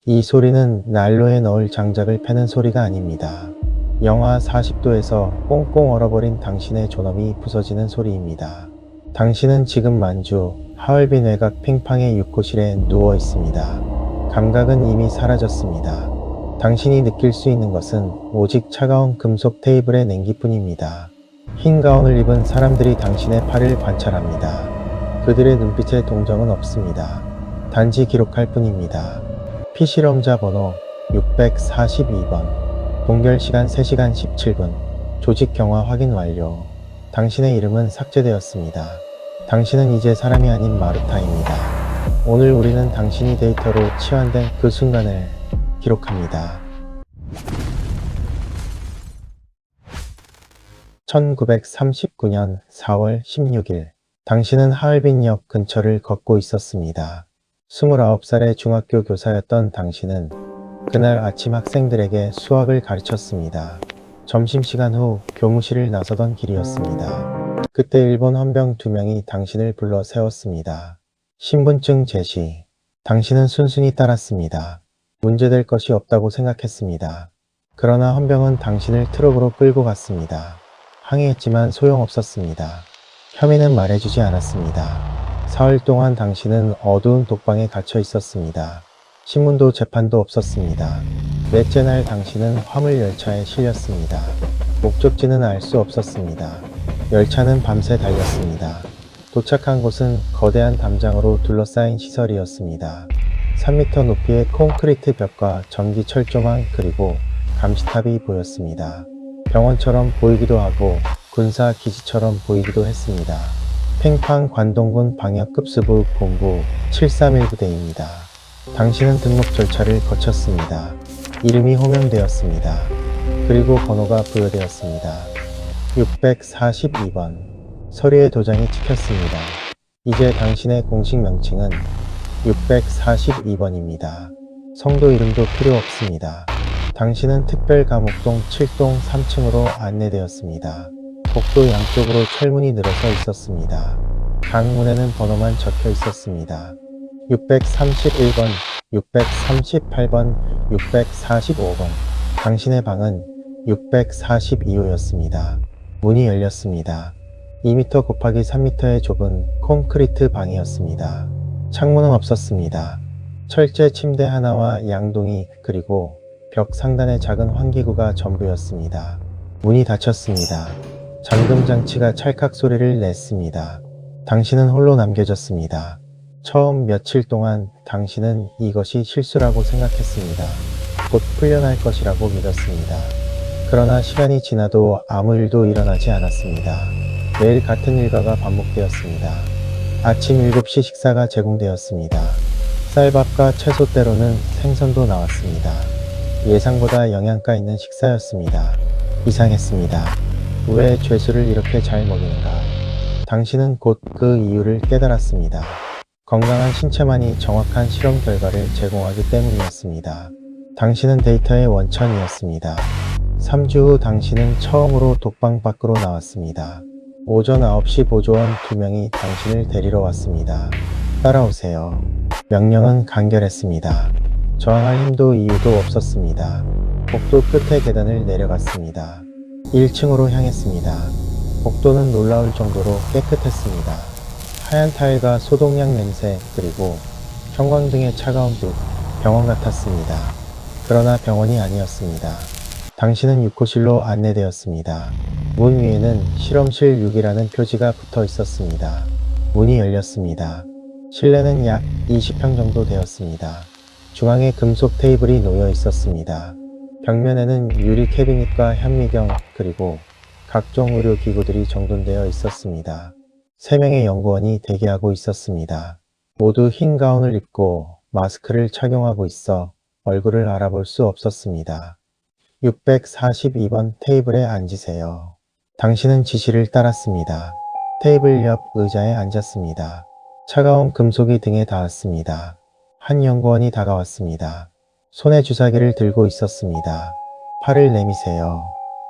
이 소리는 난로에 넣을 장작을 패는 소리가 아닙니다. 영하 40도에서 꽁꽁 얼어버린 당신의 존엄이 부서지는 소리입니다. 당신은 지금 만주 하얼빈 외곽 핑팡의 6호실에 누워 있습니다. 감각은 이미 사라졌습니다. 당신이 느낄 수 있는 것은 오직 차가운 금속 테이블의 냉기뿐입니다. 흰 가운을 입은 사람들이 당신의 팔을 관찰합니다. 그들의 눈빛에 동정은 없습니다. 단지 기록할 뿐입니다. 피실험자 번호 642번. 동결 시간 3시간 17분. 조직 경화 확인 완료. 당신의 이름은 삭제되었습니다. 당신은 이제 사람이 아닌 마르타입니다. 오늘 우리는 당신이 데이터로 치환된 그 순간을 기록합니다. 1939년 4월 16일. 당신은 하얼빈역 근처를 걷고 있었습니다. 29살의 중학교 교사였던 당신은 그날 아침 학생들에게 수학을 가르쳤습니다. 점심시간 후 교무실을 나서던 길이었습니다. 그때 일본 헌병 2명이 당신을 불러 세웠습니다. 신분증 제시. 당신은 순순히 따랐습니다. 문제될 것이 없다고 생각했습니다. 그러나 헌병은 당신을 트럭으로 끌고 갔습니다. 항의했지만 소용없었습니다. 혐의는 말해주지 않았습니다. 사흘 동안 당신은 어두운 독방에 갇혀 있었습니다. 신문도 재판도 없었습니다. 넷째 날 당신은 화물 열차에 실렸습니다. 목적지는 알 수 없었습니다. 열차는 밤새 달렸습니다. 도착한 곳은 거대한 담장으로 둘러싸인 시설이었습니다. 3m 높이의 콘크리트 벽과 전기 철조망 그리고 감시탑이 보였습니다. 병원처럼 보이기도 하고 군사 기지처럼 보이기도 했습니다. 팽팡 관동군 방역급수부 본부 7319대입니다. 당신은 등록 절차를 거쳤습니다. 이름이 호명되었습니다. 그리고 번호가 부여되었습니다. 642번. 서류에 도장이 찍혔습니다. 이제 당신의 공식 명칭은 642번입니다. 성도 이름도 필요 없습니다. 당신은 특별감옥동 7동 3층으로 안내되었습니다. 복도 양쪽으로 철문이 늘어서 있었습니다. 각 문에는 번호만 적혀 있었습니다. 631번, 638번, 645번. 당신의 방은 642호였습니다. 문이 열렸습니다. 2m 곱하기 3m의 좁은 콘크리트 방이었습니다. 창문은 없었습니다. 철제 침대 하나와 양동이 그리고 벽 상단의 작은 환기구가 전부였습니다. 문이 닫혔습니다. 잠금 장치가 찰칵 소리를 냈습니다. 당신은 홀로 남겨졌습니다. 처음 며칠 동안 당신은 이것이 실수라고 생각했습니다. 곧 풀려날 것이라고 믿었습니다. 그러나 시간이 지나도 아무 일도 일어나지 않았습니다. 매일 같은 일과가 반복되었습니다. 아침 7시 식사가 제공되었습니다. 쌀밥과 채소 때로는 생선도 나왔습니다. 예상보다 영양가 있는 식사였습니다. 이상했습니다. 왜 죄수를 이렇게 잘 먹이는가? 당신은 곧 그 이유를 깨달았습니다. 건강한 신체만이 정확한 실험 결과를 제공하기 때문이었습니다. 당신은 데이터의 원천이었습니다. 3주 후 당신은 처음으로 독방 밖으로 나왔습니다. 오전 9시 보조원 2명이 당신을 데리러 왔습니다. 따라오세요. 명령은 간결했습니다. 저항할 힘도 이유도 없었습니다. 복도 끝의 계단을 내려갔습니다. 1층으로 향했습니다. 복도는 놀라울 정도로 깨끗했습니다. 하얀 타일과 소독약 냄새 그리고 형광등의 차가운 빛, 병원 같았습니다. 그러나 병원이 아니었습니다. 당신은 6호실로 안내되었습니다. 문 위에는 실험실 6이라는 표지가 붙어 있었습니다. 문이 열렸습니다. 실내는 약 20평 정도 되었습니다. 중앙에 금속 테이블이 놓여 있었습니다. 벽면에는 유리 캐비닛과 현미경 그리고 각종 의료기구들이 정돈되어 있었습니다. 3명의 연구원이 대기하고 있었습니다. 모두 흰 가운을 입고 마스크를 착용하고 있어 얼굴을 알아볼 수 없었습니다. 642번 테이블에 앉으세요. 당신은 지시를 따랐습니다. 테이블 옆 의자에 앉았습니다. 차가운 금속이 등에 닿았습니다. 한 연구원이 다가왔습니다. 손에 주사기를 들고 있었습니다. 팔을 내미세요.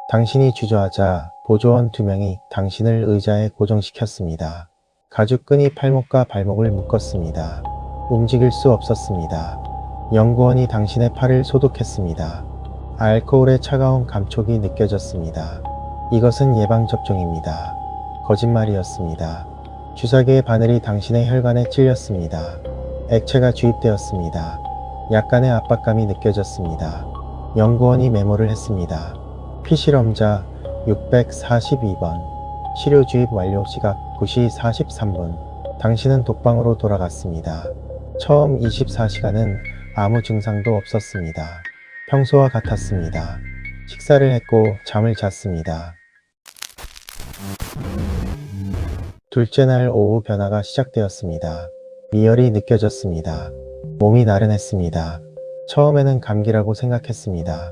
당신이 주저하자 보조원 2명이 당신을 의자에 고정시켰습니다. 가죽끈이 팔목과 발목을 묶었습니다. 움직일 수 없었습니다. 연구원이 당신의 팔을 소독했습니다. 알코올의 차가운 감촉이 느껴졌습니다. 이것은 예방접종입니다. 거짓말이었습니다. 주사기의 바늘이 당신의 혈관에 찔렸습니다. 액체가 주입되었습니다. 약간의 압박감이 느껴졌습니다. 연구원이 메모를 했습니다. 피실험자 642번. 치료 주입 완료 시각 9시 43분. 당신은 독방으로 돌아갔습니다. 처음 24시간은 아무 증상도 없었습니다. 평소와 같았습니다. 식사를 했고 잠을 잤습니다. 둘째 날 오후 변화가 시작되었습니다. 미열이 느껴졌습니다. 몸이 나른했습니다. 처음에는 감기라고 생각했습니다.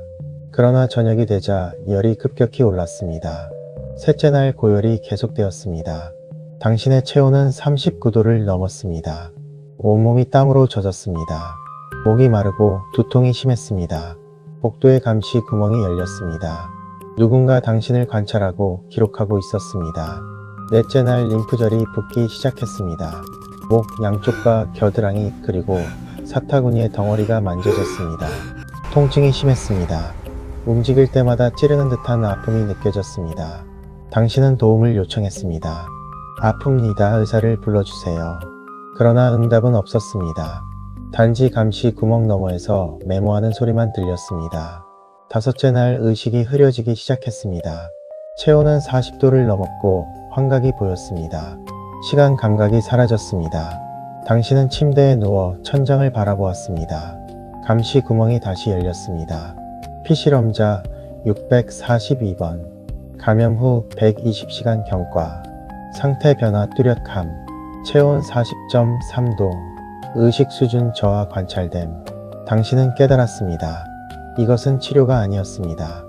그러나 저녁이 되자 열이 급격히 올랐습니다. 셋째 날 고열이 계속되었습니다. 당신의 체온은 39도를 넘었습니다. 온몸이 땀으로 젖었습니다. 목이 마르고 두통이 심했습니다. 복도에 감시 구멍이 열렸습니다. 누군가 당신을 관찰하고 기록하고 있었습니다. 넷째 날 림프절이 붓기 시작했습니다. 목 양쪽과 겨드랑이 그리고 사타구니의 덩어리가 만져졌습니다. 통증이 심했습니다. 움직일 때마다 찌르는 듯한 아픔이 느껴졌습니다. 당신은 도움을 요청했습니다. 아픕니다. 의사를 불러주세요. 그러나 응답은 없었습니다. 단지 감시 구멍 너머에서 메모하는 소리만 들렸습니다. 다섯째 날 의식이 흐려지기 시작했습니다. 체온은 40도를 넘었고 환각이 보였습니다. 시간 감각이 사라졌습니다. 당신은 침대에 누워 천장을 바라보았습니다. 감시 구멍이 다시 열렸습니다. 피실험자 642번. 감염 후 120시간 경과. 상태 변화 뚜렷함. 체온 40.3도. 의식 수준 저하 관찰됨. 당신은 깨달았습니다. 이것은 치료가 아니었습니다.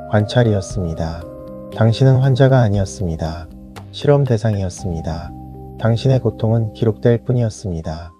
관찰이었습니다. 당신은 환자가 아니었습니다. 실험 대상이었습니다. 당신의 고통은 기록될 뿐이었습니다.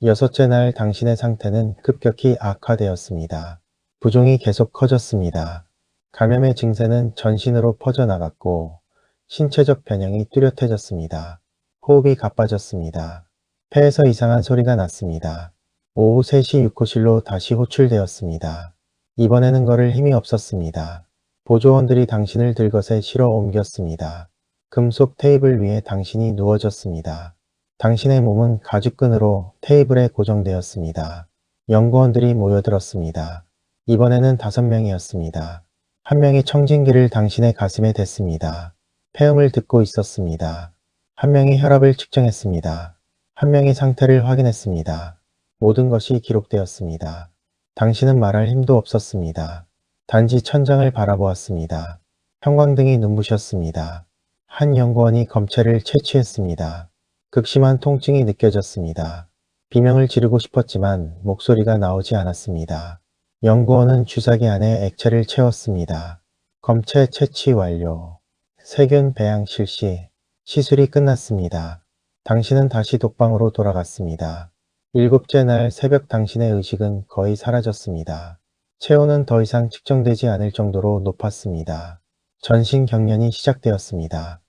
여섯째 날 당신의 상태는 급격히 악화되었습니다. 부종이 계속 커졌습니다. 감염의 증세는 전신으로 퍼져나갔고 신체적 변형이 뚜렷해졌습니다. 호흡이 가빠졌습니다. 폐에서 이상한 소리가 났습니다. 오후 3시 6호실로 다시 호출되었습니다. 이번에는 걸을 힘이 없었습니다. 보조원들이 당신을 들것에 실어 옮겼습니다. 금속 테이블 위에 당신이 누워졌습니다. 당신의 몸은 가죽끈으로 테이블에 고정되었습니다. 연구원들이 모여들었습니다. 이번에는 5명이었습니다. 한 명이 청진기를 당신의 가슴에 댔습니다. 폐음을 듣고 있었습니다. 한 명이 혈압을 측정했습니다. 한 명이 상태를 확인했습니다. 모든 것이 기록되었습니다. 당신은 말할 힘도 없었습니다. 단지 천장을 바라보았습니다. 형광등이 눈부셨습니다. 한 연구원이 검체를 채취했습니다. 극심한 통증이 느껴졌습니다. 비명을 지르고 싶었지만 목소리가 나오지 않았습니다. 연구원은 주사기 안에 액체를 채웠습니다. 검체 채취 완료. 세균 배양 실시. 시술이 끝났습니다. 당신은 다시 독방으로 돌아갔습니다. 일곱째 날 새벽 당신의 의식은 거의 사라졌습니다. 체온은 더 이상 측정되지 않을 정도로 높았습니다. 전신 경련이 시작되었습니다.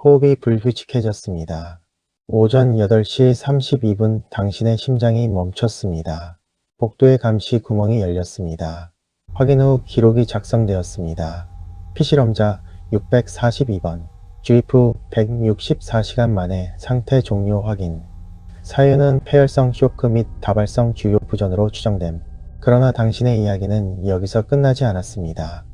호흡이 불규칙해졌습니다. 오전 8시 32분 당신의 심장이 멈췄습니다. 복도의 감시 구멍이 열렸습니다. 확인 후 기록이 작성되었습니다. 피실험자 642번. 주입 후 164시간 만에 상태 종료 확인. 사유는 폐혈성 쇼크 및 다발성 주요 부전으로 추정됨. 그러나 당신의 이야기는 여기서 끝나지 않았습니다.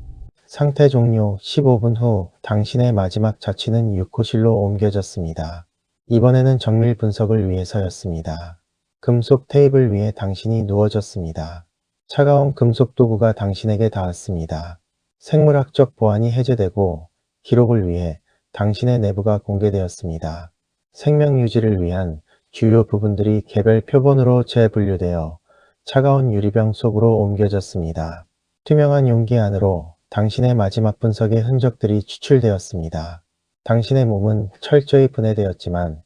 상태 종료 15분 후 당신의 마지막 자취는 6호실로 옮겨졌습니다. 이번에는 정밀 분석을 위해서였습니다. 금속 테이블 위에 당신이 누워졌습니다. 차가운 금속 도구가 당신에게 닿았습니다. 생물학적 보안이 해제되고 기록을 위해 당신의 내부가 공개되었습니다. 생명 유지를 위한 주요 부분들이 개별 표본으로 재분류되어 차가운 유리병 속으로 옮겨졌습니다. 투명한 용기 안으로 당신의 마지막 분석의 흔적들이 추출되었습니다. 당신의 몸은 철저히 분해되었지만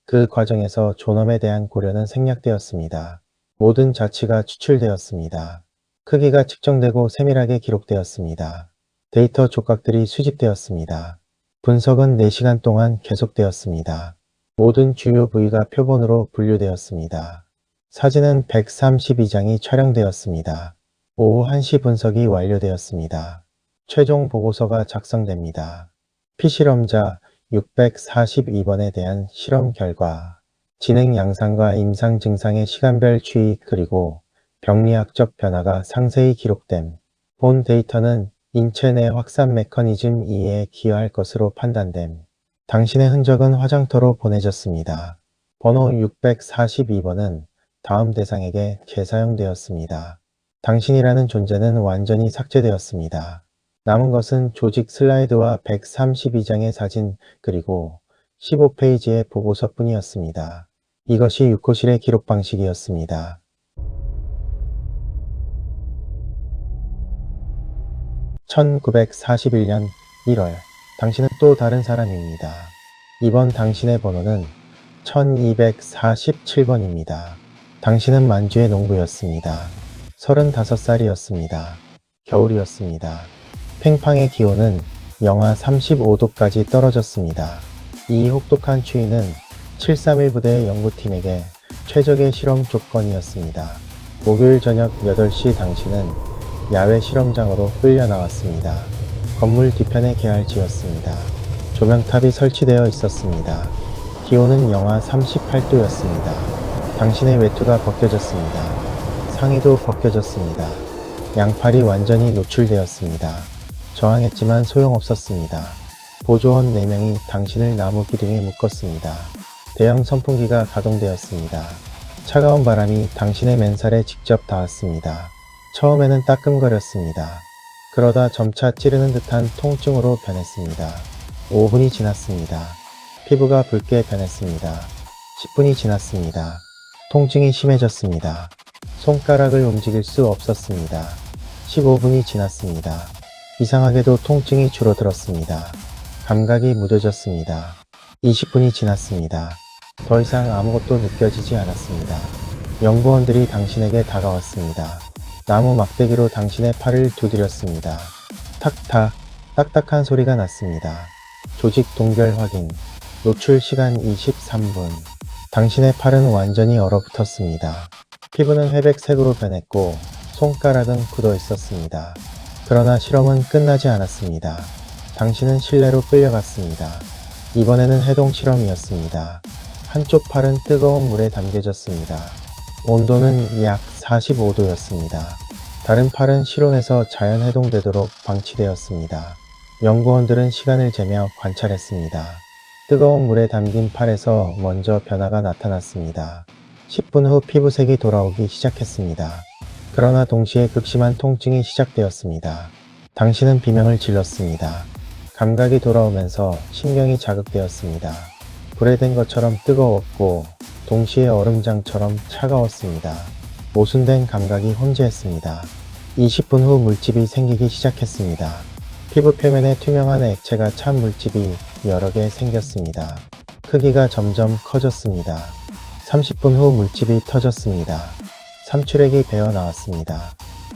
그 과정에서 존엄에 대한 고려는 생략되었습니다. 모든 자취가 추출되었습니다. 크기가 측정되고 세밀하게 기록되었습니다. 데이터 조각들이 수집되었습니다. 분석은 4시간 동안 계속되었습니다. 모든 주요 부위가 표본으로 분류되었습니다. 사진은 132장이 촬영되었습니다. 오후 1시 분석이 완료되었습니다. 최종 보고서가 작성됩니다. 피실험자 642번에 대한 실험 결과, 진행 양상과 임상 증상의 시간별 추이 그리고 병리학적 변화가 상세히 기록됨. 본 데이터는 인체 내 확산 메커니즘 이해에 기여할 것으로 판단됨. 당신의 흔적은 화장터로 보내졌습니다. 번호 642번은 다음 대상에게 재사용되었습니다. 당신이라는 존재는 완전히 삭제되었습니다. 남은 것은 조직 슬라이드와 132장의 사진 그리고 15페이지의 보고서뿐이었습니다. 이것이 6호실의 기록 방식이었습니다. 1941년 1월, 당신은 또 다른 사람입니다. 이번 당신의 번호는 1247번입니다. 당신은 만주의 농부였습니다. 35살이었습니다. 겨울이었습니다. 팽팡의 기온은 영하 35도까지 떨어졌습니다. 이 혹독한 추위는 731 부대의 연구팀에게 최적의 실험 조건이었습니다. 목요일 저녁 8시 당신은 야외 실험장으로 끌려 나왔습니다. 건물 뒤편에 계알지였습니다. 조명탑이 설치되어 있었습니다. 기온은 영하 38도였습니다. 당신의 외투가 벗겨졌습니다. 상의도 벗겨졌습니다. 양팔이 완전히 노출되었습니다. 저항했지만 소용없었습니다. 보조원 4명이 당신을 나무 기둥에 묶었습니다. 대형 선풍기가 가동되었습니다. 차가운 바람이 당신의 맨살에 직접 닿았습니다. 처음에는 따끔거렸습니다. 그러다 점차 찌르는 듯한 통증으로 변했습니다. 5분이 지났습니다. 피부가 붉게 변했습니다. 10분이 지났습니다. 통증이 심해졌습니다. 손가락을 움직일 수 없었습니다. 15분이 지났습니다. 이상하게도 통증이 줄어들었습니다. 감각이 무뎌졌습니다. 20분이 지났습니다. 더 이상 아무것도 느껴지지 않았습니다. 연구원들이 당신에게 다가왔습니다. 나무 막대기로 당신의 팔을 두드렸습니다. 탁탁, 딱딱한 소리가 났습니다. 조직 동결 확인. 노출 시간 23분. 당신의 팔은 완전히 얼어붙었습니다. 피부는 회백색으로 변했고 손가락은 굳어 있었습니다. 그러나 실험은 끝나지 않았습니다. 당신은 실내로 끌려갔습니다. 이번에는 해동 실험이었습니다. 한쪽 팔은 뜨거운 물에 담겨졌습니다. 온도는 약 45도였습니다. 다른 팔은 실온에서 자연 해동되도록 방치되었습니다. 연구원들은 시간을 재며 관찰했습니다. 뜨거운 물에 담긴 팔에서 먼저 변화가 나타났습니다. 10분 후 피부색이 돌아오기 시작했습니다. 그러나 동시에 극심한 통증이 시작되었습니다. 당신은 비명을 질렀습니다. 감각이 돌아오면서 신경이 자극되었습니다. 불에 댄 것처럼 뜨거웠고 동시에 얼음장처럼 차가웠습니다. 모순된 감각이 혼재했습니다. 20분 후 물집이 생기기 시작했습니다. 피부 표면에 투명한 액체가 찬 물집이 여러 개 생겼습니다. 크기가 점점 커졌습니다. 30분 후 물집이 터졌습니다. 삼출액이 배어 나왔습니다.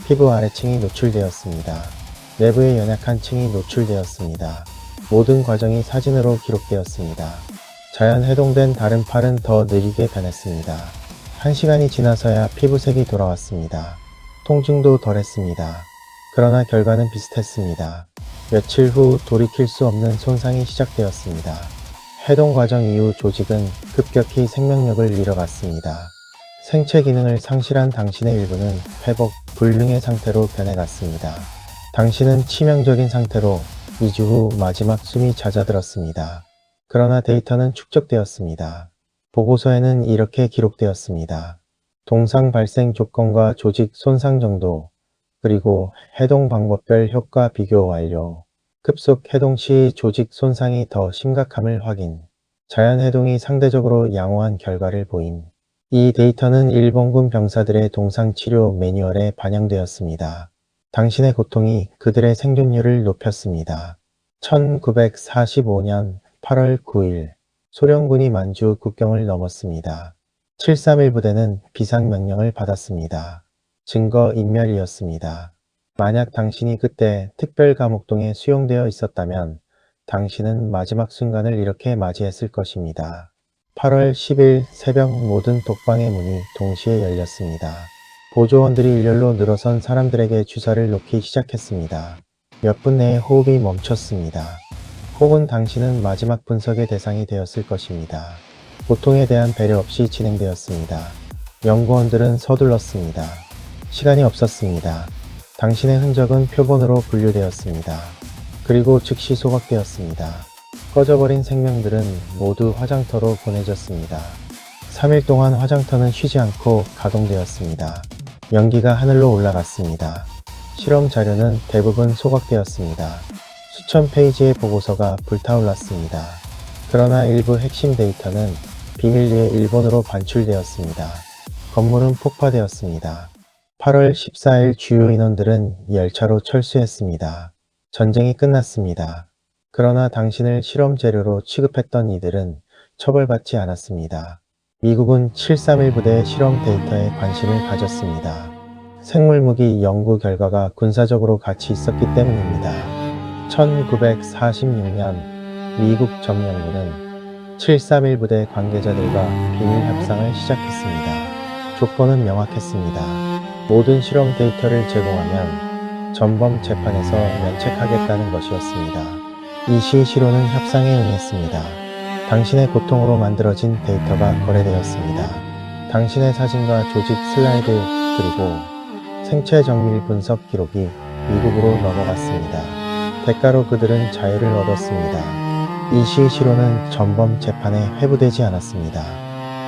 피부 아래층이 노출되었습니다. 내부의 연약한 층이 노출되었습니다. 모든 과정이 사진으로 기록되었습니다. 자연 해동된 다른 팔은 더 느리게 변했습니다. 1시간이 지나서야 피부색이 돌아왔습니다. 통증도 덜했습니다. 그러나 결과는 비슷했습니다. 며칠 후 돌이킬 수 없는 손상이 시작되었습니다. 해동 과정 이후 조직은 급격히 생명력을 잃어갔습니다. 생체 기능을 상실한 당신의 일부는 회복 불능의 상태로 변해갔습니다. 당신은 치명적인 상태로 2주 후 마지막 숨이 잦아들었습니다. 그러나 데이터는 축적되었습니다. 보고서에는 이렇게 기록되었습니다. 동상 발생 조건과 조직 손상 정도, 그리고 해동 방법별 효과 비교 완료. 급속 해동 시 조직 손상이 더 심각함을 확인. 자연 해동이 상대적으로 양호한 결과를 보임. 이 데이터는 일본군 병사들의 동상 치료 매뉴얼에 반영되었습니다. 당신의 고통이 그들의 생존율을 높였습니다. 1945년 8월 9일 소련군이 만주 국경을 넘었습니다. 731 부대는 비상명령을 받았습니다. 증거 인멸이었습니다. 만약 당신이 그때 특별감옥동에 수용되어 있었다면 당신은 마지막 순간을 이렇게 맞이했을 것입니다. 8월 10일 새벽 모든 독방의 문이 동시에 열렸습니다. 보조원들이 일렬로 늘어선 사람들에게 주사를 놓기 시작했습니다. 몇 분 내에 호흡이 멈췄습니다. 혹은 당신은 마지막 분석의 대상이 되었을 것입니다. 고통에 대한 배려 없이 진행되었습니다. 연구원들은 서둘렀습니다. 시간이 없었습니다. 당신의 흔적은 표본으로 분류되었습니다. 그리고 즉시 소각되었습니다. 꺼져버린 생명들은 모두 화장터로 보내졌습니다. 3일 동안 화장터는 쉬지 않고 가동되었습니다. 연기가 하늘로 올라갔습니다. 실험 자료는 대부분 소각되었습니다. 수천 페이지의 보고서가 불타올랐습니다. 그러나 일부 핵심 데이터는 비밀리에 일본으로 반출되었습니다. 건물은 폭파되었습니다. 8월 14일 주요 인원들은 열차로 철수했습니다. 전쟁이 끝났습니다. 그러나 당신을 실험 재료로 취급했던 이들은 처벌받지 않았습니다. 미국은 731 부대의 실험 데이터에 관심을 가졌습니다. 생물무기 연구 결과가 군사적으로 가치 있었기 때문입니다. 1946년 미국 점령군은 731 부대 관계자들과 비밀 협상을 시작했습니다. 조건은 명확했습니다. 모든 실험 데이터를 제공하면 전범 재판에서 면책하겠다는 것이었습니다. 이시 시로는 협상에 응했습니다. 당신의 고통으로 만들어진 데이터가 거래되었습니다. 당신의 사진과 조직 슬라이드 그리고 생체 정밀 분석 기록이 미국으로 넘어갔습니다. 대가로 그들은 자유를 얻었습니다. 이시 시로는 전범 재판에 회부되지 않았습니다.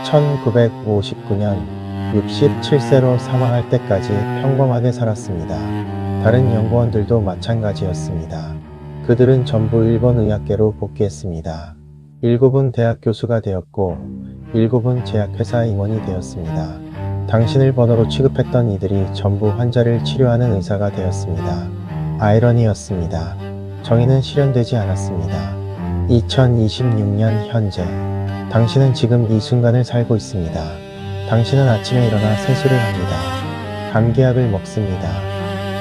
1959년 67세로 사망할 때까지 평범하게 살았습니다. 다른 연구원들도 마찬가지였습니다. 그들은 전부 일본 의학계로 복귀했습니다. 7은 대학 교수가 되었고 7은 제약회사 임원이 되었습니다. 당신을 번호로 취급했던 이들이 전부 환자를 치료하는 의사가 되었습니다. 아이러니였습니다. 정의는 실현되지 않았습니다. 2026년 현재 당신은 지금 이 순간을 살고 있습니다. 당신은 아침에 일어나 세수를 합니다. 감기약을 먹습니다.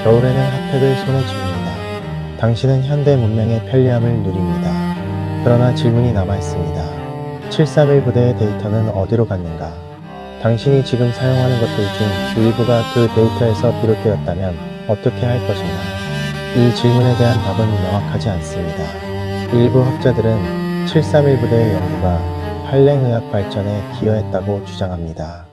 겨울에는 핫팩을 손에 쥡니다. 당신은 현대 문명의 편리함을 누립니다. 그러나 질문이 남아있습니다. 731 부대의 데이터는 어디로 갔는가? 당신이 지금 사용하는 것들 중 일부가 그 데이터에서 비롯되었다면 어떻게 할 것인가? 이 질문에 대한 답은 명확하지 않습니다. 일부 학자들은 731 부대의 연구가 활랭의학 발전에 기여했다고 주장합니다.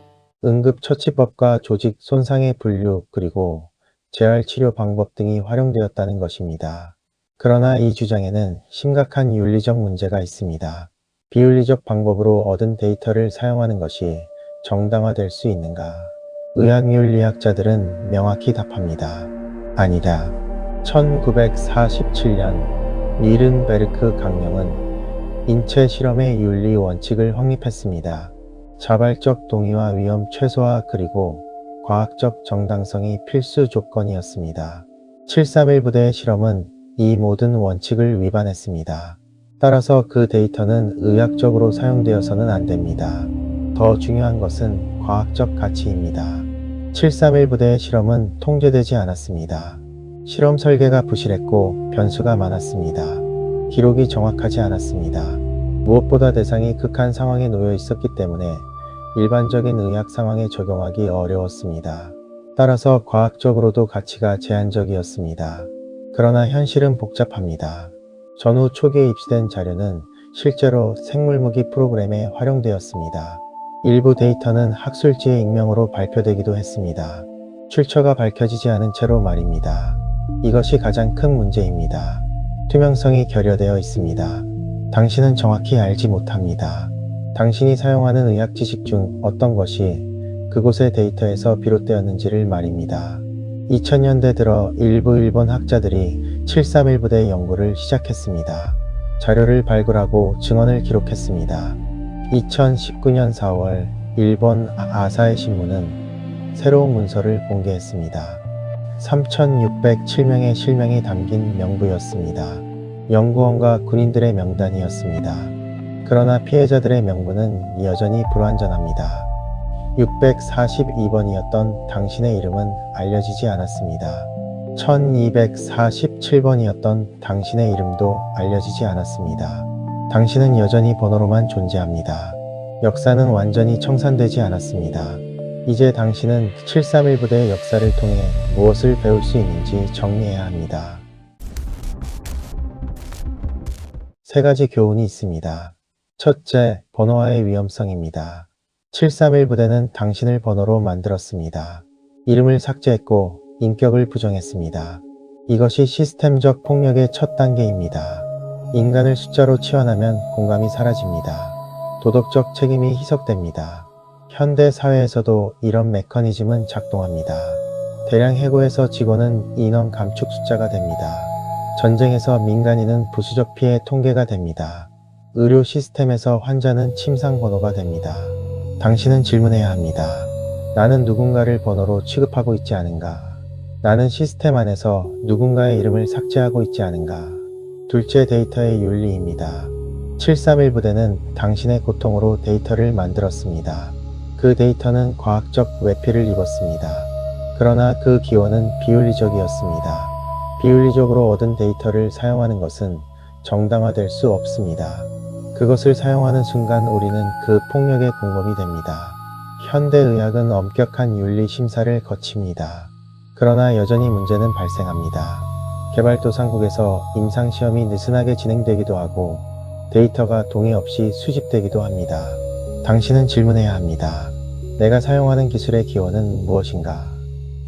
응급처치법과 조직 손상의 분류 그리고 재활치료 방법 등이 활용되었다는 것입니다. 그러나 이 주장에는 심각한 윤리적 문제가 있습니다. 비윤리적 방법으로 얻은 데이터를 사용하는 것이 정당화될 수 있는가? 의학윤리학자들은 명확히 답합니다. 아니다. 1947년 니른베르크 강령은 인체 실험의 윤리 원칙을 확립했습니다. 자발적 동의와 위험 최소화 그리고 과학적 정당성이 필수 조건이었습니다. 731 부대의 실험은 이 모든 원칙을 위반했습니다. 따라서 그 데이터는 의학적으로 사용되어서는 안 됩니다. 더 중요한 것은 과학적 가치입니다. 731 부대의 실험은 통제되지 않았습니다. 실험 설계가 부실했고 변수가 많았습니다. 기록이 정확하지 않았습니다. 무엇보다 대상이 극한 상황에 놓여 있었기 때문에 일반적인 의학 상황에 적용하기 어려웠습니다. 따라서 과학적으로도 가치가 제한적이었습니다. 그러나 현실은 복잡합니다. 전후 초기에 입수된 자료는 실제로 생물무기 프로그램에 활용되었습니다. 일부 데이터는 학술지의 익명으로 발표되기도 했습니다. 출처가 밝혀지지 않은 채로 말입니다. 이것이 가장 큰 문제입니다. 투명성이 결여되어 있습니다. 당신은 정확히 알지 못합니다. 당신이 사용하는 의학 지식 중 어떤 것이 그곳의 데이터에서 비롯되었는지를 말입니다. 2000년대 들어 일부 일본 학자들이 731 부대 연구를 시작했습니다. 자료를 발굴하고 증언을 기록했습니다. 2019년 4월 일본 아사히 신문은 새로운 문서를 공개했습니다. 3,607명의 실명이 담긴 명부였습니다. 연구원과 군인들의 명단이었습니다. 그러나 피해자들의 명부는 여전히 불완전합니다. 642번이었던 당신의 이름은 알려지지 않았습니다. 1247번이었던 당신의 이름도 알려지지 않았습니다. 당신은 여전히 번호로만 존재합니다. 역사는 완전히 청산되지 않았습니다. 이제 당신은 731 부대의 역사를 통해 무엇을 배울 수 있는지 정리해야 합니다. 세 가지 교훈이 있습니다. 첫째, 번호화의 위험성입니다. 731 부대는 당신을 번호로 만들었습니다. 이름을 삭제했고 인격을 부정했습니다. 이것이 시스템적 폭력의 첫 단계입니다. 인간을 숫자로 치환하면 공감이 사라집니다. 도덕적 책임이 희석됩니다. 현대 사회에서도 이런 메커니즘은 작동합니다. 대량 해고에서 직원은 인원 감축 숫자가 됩니다. 전쟁에서 민간인은 부수적 피해 통계가 됩니다. 의료 시스템에서 환자는 침상 번호가 됩니다. 당신은 질문해야 합니다. 나는 누군가를 번호로 취급하고 있지 않은가? 나는 시스템 안에서 누군가의 이름을 삭제하고 있지 않은가? 둘째, 데이터의 윤리입니다. 731 부대는 당신의 고통으로 데이터를 만들었습니다. 그 데이터는 과학적 외피를 입었습니다. 그러나 그 기원은 비윤리적이었습니다. 비윤리적으로 얻은 데이터를 사용하는 것은 정당화될 수 없습니다. 그것을 사용하는 순간 우리는 그 폭력의 공범이 됩니다. 현대의학은 엄격한 윤리 심사를 거칩니다. 그러나 여전히 문제는 발생합니다. 개발도상국에서 임상시험이 느슨하게 진행되기도 하고 데이터가 동의 없이 수집되기도 합니다. 당신은 질문해야 합니다. 내가 사용하는 기술의 기원은 무엇인가?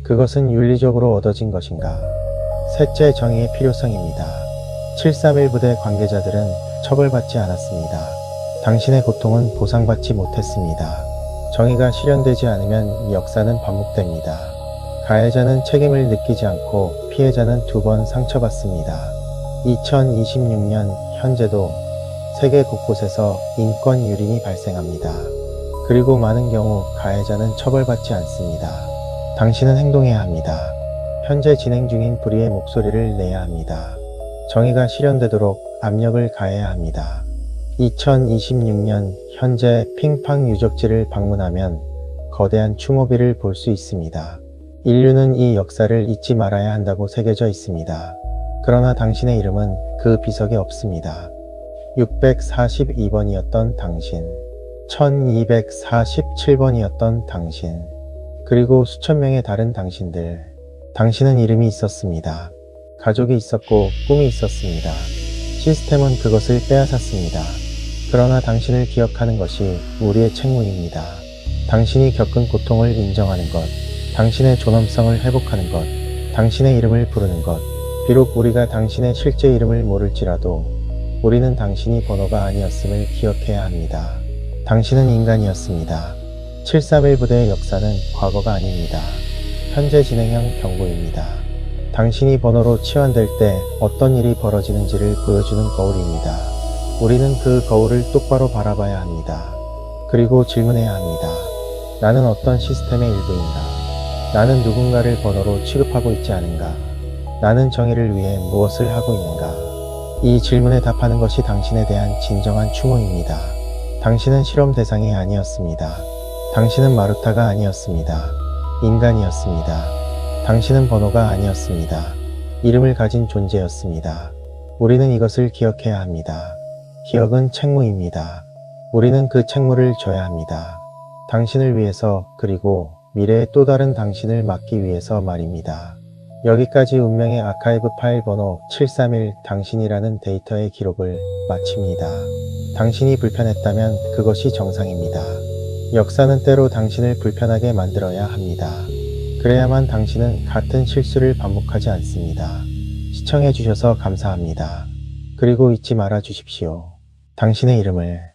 그것은 윤리적으로 얻어진 것인가? 셋째, 정의의 필요성입니다. 731 부대 관계자들은 처벌받지 않았습니다. 당신의 고통은 보상받지 못했습니다. 정의가 실현되지 않으면 역사는 반복됩니다. 가해자는 책임을 느끼지 않고 피해자는 2번 상처받습니다. 2026년 현재도 세계 곳곳에서 인권 유린이 발생합니다. 그리고 많은 경우 가해자는 처벌받지 않습니다. 당신은 행동해야 합니다. 현재 진행 중인 불의의 목소리를 내야 합니다. 정의가 실현되도록 압력을 가해야 합니다. 2026년 현재 핑팡 유적지를 방문하면 거대한 추모비를 볼 수 있습니다. 인류는 이 역사를 잊지 말아야 한다고 새겨져 있습니다. 그러나 당신의 이름은 그 비석에 없습니다. 642번이었던 당신, 1247번이었던 당신, 그리고 수천 명의 다른 당신들. 당신은 이름이 있었습니다. 가족이 있었고 꿈이 있었습니다. 시스템은 그것을 빼앗았습니다. 그러나 당신을 기억하는 것이 우리의 책무입니다. 당신이 겪은 고통을 인정하는 것, 당신의 존엄성을 회복하는 것, 당신의 이름을 부르는 것. 비록 우리가 당신의 실제 이름을 모를지라도 우리는 당신이 번호가 아니었음을 기억해야 합니다. 당신은 인간이었습니다. 731 부대의 역사는 과거가 아닙니다. 현재 진행형 경고입니다. 당신이 번호로 치환될 때 어떤 일이 벌어지는지를 보여주는 거울입니다. 우리는 그 거울을 똑바로 바라봐야 합니다. 그리고 질문해야 합니다. 나는 어떤 시스템의 일부인가? 나는 누군가를 번호로 취급하고 있지 않은가? 나는 정의를 위해 무엇을 하고 있는가? 이 질문에 답하는 것이 당신에 대한 진정한 추모입니다. 당신은 실험 대상이 아니었습니다. 당신은 마루타가 아니었습니다. 인간이었습니다. 당신은 번호가 아니었습니다. 이름을 가진 존재였습니다. 우리는 이것을 기억해야 합니다. 기억은 책무입니다. 우리는 그 책무를 져야 합니다. 당신을 위해서, 그리고 미래의 또 다른 당신을 막기 위해서 말입니다. 여기까지 운명의 아카이브 파일 번호 731 당신이라는 데이터의 기록을 마칩니다. 당신이 불편했다면 그것이 정상입니다. 역사는 때로 당신을 불편하게 만들어야 합니다. 그래야만 당신은 같은 실수를 반복하지 않습니다. 시청해 주셔서 감사합니다. 그리고 잊지 말아 주십시오. 당신의 이름을